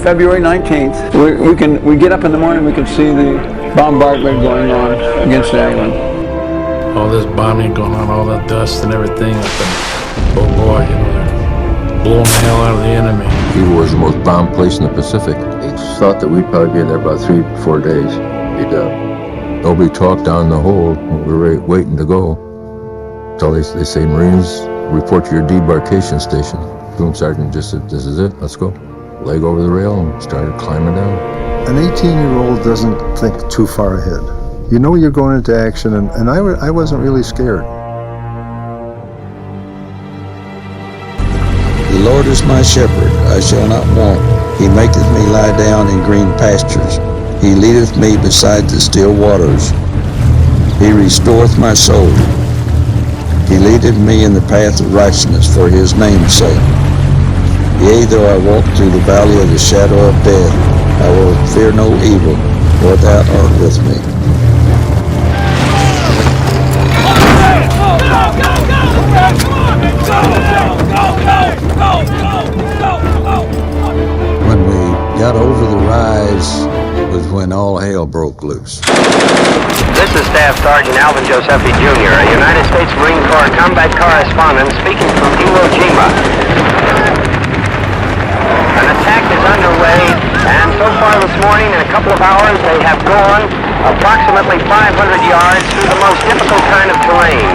February 19th, we get up in the morning, we can see the bombardment going on against the island. All this bombing going on, all that dust and everything. Oh boy, you know, they're blowing the hell out of the enemy. Iwo was the most bombed place in the Pacific. They thought that we'd probably be there about 3-4 days. Be done. Nobody talked down the hole. We were waiting to go. So they say, Marines, report to your debarkation station. Boom sergeant just said, this is it, let's go. Leg over the rail and started climbing down. An 18-year-old doesn't think too far ahead. You know you're going into action, and I wasn't really scared. The Lord is my shepherd, I shall not want. He maketh me lie down in green pastures. He leadeth me beside the still waters. He restoreth my soul. He leadeth me in the path of righteousness for his name's sake. Yea, though I walk through the valley of the shadow of death, I will fear no evil, for thou art with me. When we got over the rise was when all hell broke loose. This is Staff Sergeant Alvin Josephi Jr., a United States Marine Corps combat correspondent speaking from Iwo Jima. An attack is underway, and so far this morning, in a couple of hours, they have gone approximately 500 yards through the most difficult kind of terrain.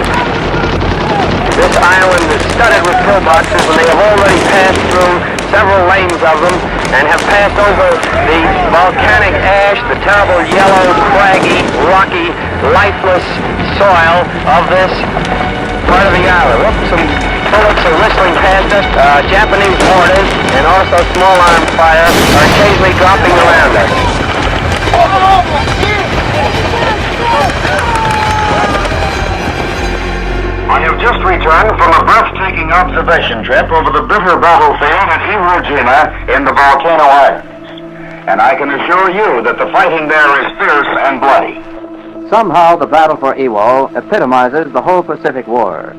This island is studded with pillboxes, and they have already passed through several lanes of them and have passed over the volcanic ash, the terrible yellow, craggy, rocky, lifeless soil of this part of the island. Look, some bullets are whistling past us. Japanese mortars and also small arms fire are occasionally dropping around us. I have just returned from a breathtaking observation trip over the bitter battlefield at Iwo Jima in the Volcano Islands. And I can assure you that the fighting there is fierce and bloody. Somehow the battle for Iwo epitomizes the whole Pacific War.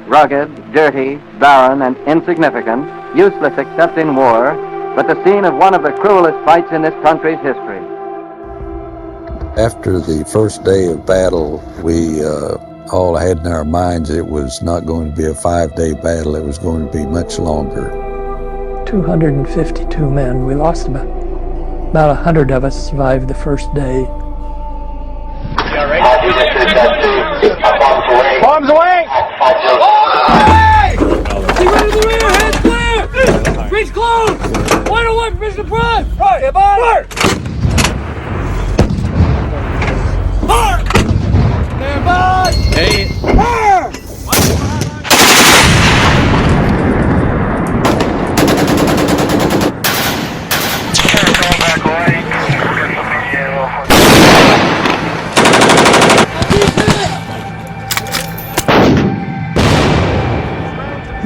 Rugged, dirty, barren, and insignificant, useless except in war, but the scene of one of the cruelest fights in this country's history. After the first day of battle, we all had in our minds it was not going to be a 5-day battle, it was going to be much longer. 252 men. We lost about 100 of us survived the first day. Bombs away! See right in the rear, hands clear! Breach closed! 101, position prime! Right, stand by! Mark! Mark! Stand by! Hey! Mark!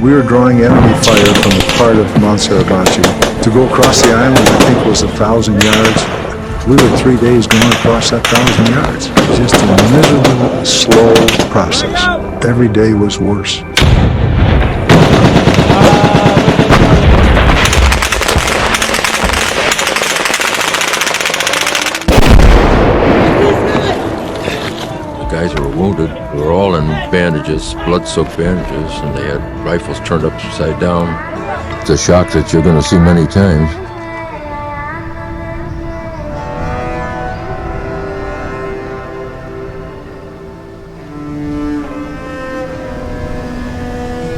We were drawing enemy fire from the part of Mount Suribachi. To go across the island, I think, was 1,000 yards. We were 3 days going across that 1,000 yards. It was just a miserable, slow process. Every day was worse. Guys who were wounded were all in bandages, blood-soaked bandages, and they had rifles turned upside down. It's a shock that you're going to see many times.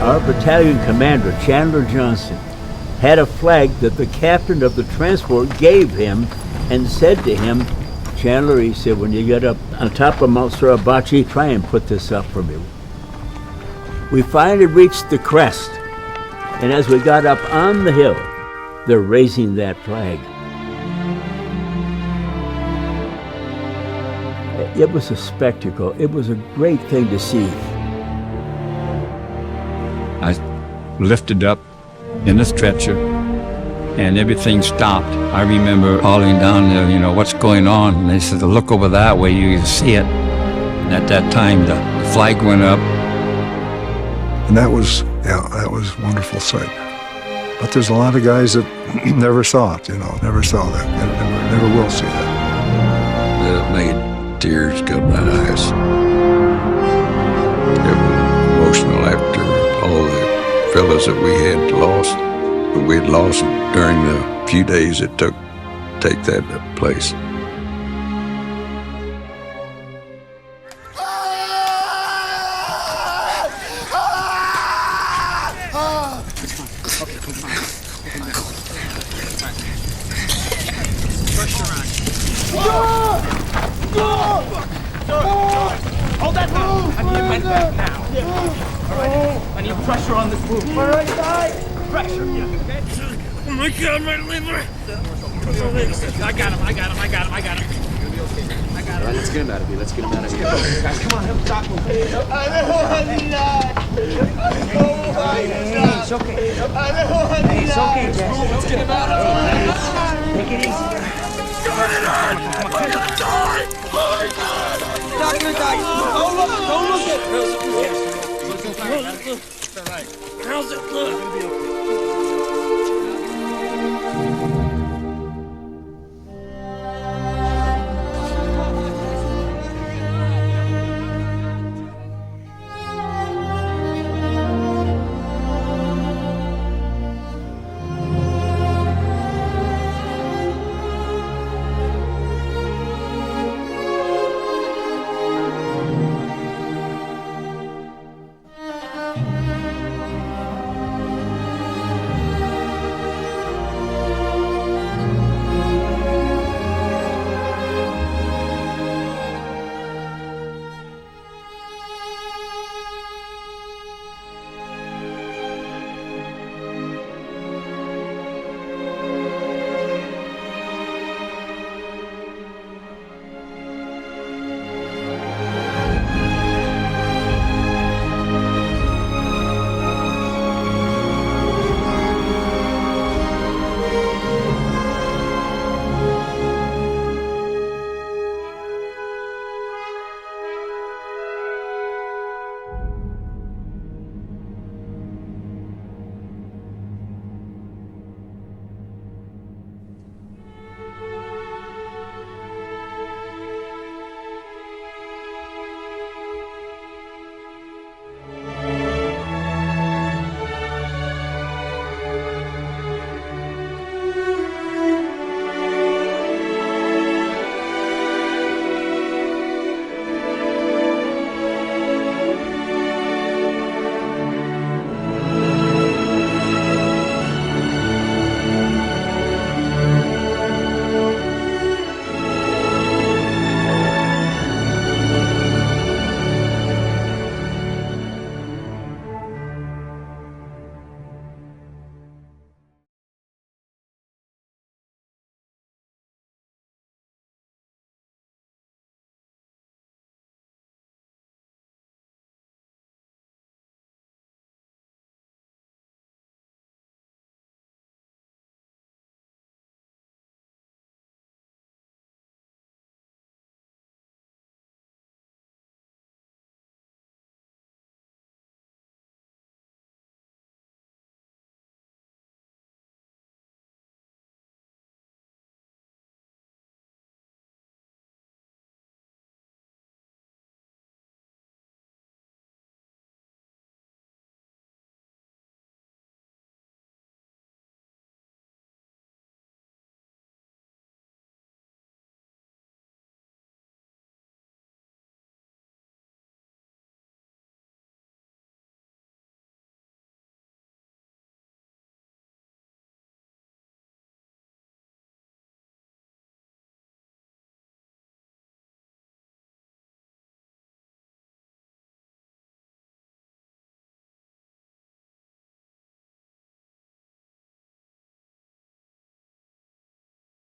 Our battalion commander, Chandler Johnson, had a flag that the captain of the transport gave him and said to him, Chandler, he said, when you get up on top of Mount Suribachi, try and put this up for me. We finally reached the crest, and as we got up on the hill, they're raising that flag. It was a spectacle. It was a great thing to see. I lifted up in the stretcher, and everything stopped. I remember calling down there, you know, what's going on? And they said, look over that way, you can see it. And at that time, the flag went up. And that was a wonderful sight. But there's a lot of guys that never saw it, never saw that, and never will see that. It made tears come to my eyes. It was emotional after all the fellas that we had lost. But we'd lost during the few days it took to take that place. Hold that down. I need a med back now. All right. I need pressure on this wound. My right side. Pressure. Yeah. Okay. Oh my God, my liver. I got him. I got him. I got him. I got him. You'll be okay. I got him. All right, let's get him out of here. Let's get him out of here. Guys, come on. Help stop him. It's okay. It's okay, Jess. Let's get him out of here. Take it easy. Not gonna die. Don't look at it. How's it look?